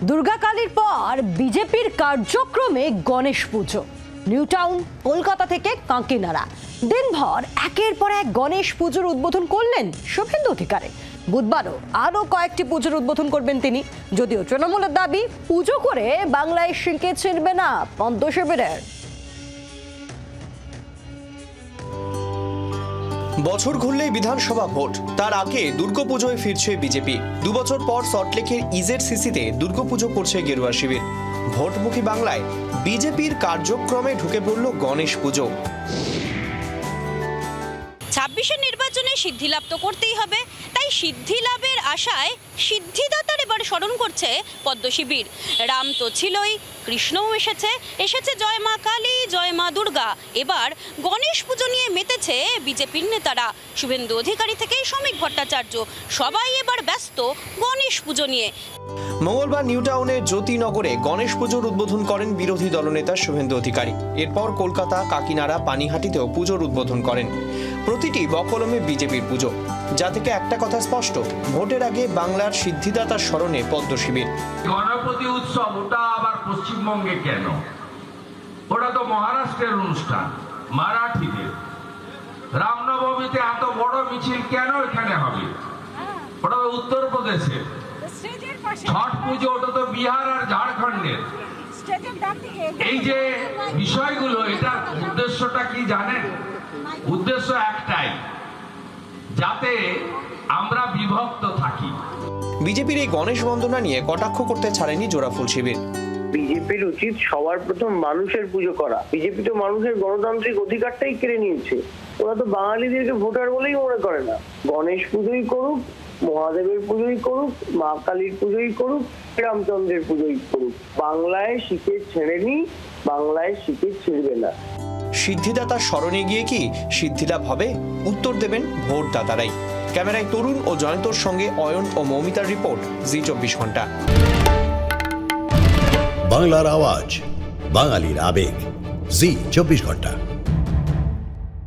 দুর্গাকালীর পর বিজেপির কার্যক্রমে গণেশ পুজো। নিউ টাউন কলকাতা থেকে কাঁকিনাড়া দিনভর একের পর এক গণেশ পুজোর উদ্বোধন করলেন শুভেন্দু অধিকারী। বুধবারও আরও কয়েকটি পুজোর উদ্বোধন করবেন তিনি, যদিও তৃণমূলের দাবি পুজো করে বাংলায় শিঙ্কে ছিঁড়বে না পদ্ম শিবিরের। বছর ঘুরলেই বিধানসভা ভোট, তার আগে দুর্গাপুজোয় ফিরছে বিজেপি। 2 বছর পর সল্টলেকের ইজেডসিসিতে দুর্গাপুজো করছে গেরুয়া শিবির। ভোটমুখী বাংলায় বিজেপির কার্যক্রমে ঢুকে পড়ল গণেশ পুজো। 26-এর নির্বাচনে সিদ্ধি লাভ তো করতেই হবে, তাই সিদ্ধি লাভের আশায় সিদ্ধিদাতার এবার স্মরণ করছে পদ্ম শিবির। রাম তো ছিলই, কৃষ্ণও এসেছে জয় মা কালী, জয় মা দুর্গা। এবার গণেশ পুজো নিয়ে মেতেছে বিজেপির নেতারা। শুভেন্দু অধিকারী থেকে শ্রমিক ভট্টাচার্য সবাই এবার ব্যস্ত গণেশ পুজো নিয়ে। মঙ্গলবার নিউ টাউনের জ্যোতিনগরে গণেশ পুজোর উদ্বোধন করেন বিরোধী দলনেতা শুভেন্দু অধিকারী। এরপর কলকাতা, কাকিনাড়া, পানিহাটিতেও পুজোর উদ্বোধন করেন। প্রতিটি বকলমে বিজেপির পুজো, যা থেকে একটা কথা স্পষ্ট, ভোটের আগে বাংলার সিদ্ধিদাতার স্মরণে পদ্ম শিবির। গণপতি উৎসব ওটা আবার পশ্চিমবঙ্গে কেন? ওটা তো মহারাষ্ট্রের অনুষ্ঠান, মারাঠিদের। রামনবমীতে এত বড় মিছিল কেন এখানে হবে? ওটা উত্তরপ্রদেশের। ছট পুজো ওটা তো বিহার আর ঝাড়খণ্ডের। এই যে বিষয়গুলো, এটার উদ্দেশ্যটা কি জানেন? উদ্দেশ্য একটাই, যাতে আমরা বিভক্ত থাকি। বিজেপির এই গণেশ বন্দনা নিয়ে কটাক্ষ করতে ছাড়েনি জোড়াফুল শিবির। বিজেপির উচিত সবার প্রথম মানুষের পুজো করা। বিজেপি তো মানুষের গণতান্ত্রিক অধিকারটাই কেড়ে নিয়েছে। ওরা তো বাঙালিদেরকে ভোটার বলেই মনে করে না। গণেশ পুজোই করুক, মহাদেবের পুজোই করুক, মা কালীর পুজোই করুক, রামচন্দ্রের পুজোই করুক, বাংলায় শিখে ছেড়েনি, বাংলায় শিখে ছিড়বে না। সিদ্ধিদাতার স্মরণে গিয়ে কি সিদ্ধিলাভ হবে? উত্তর দেবেন ভোটদাতারাই। ক্যামেরায় তরুণ ও জয়ন্তর সঙ্গে অয়ন ও মৌমিতার রিপোর্ট, জি 24 ঘন্টা। বাংলার আওয়াজ, বাঙালির আবেগ, জি 24 ঘন্টা।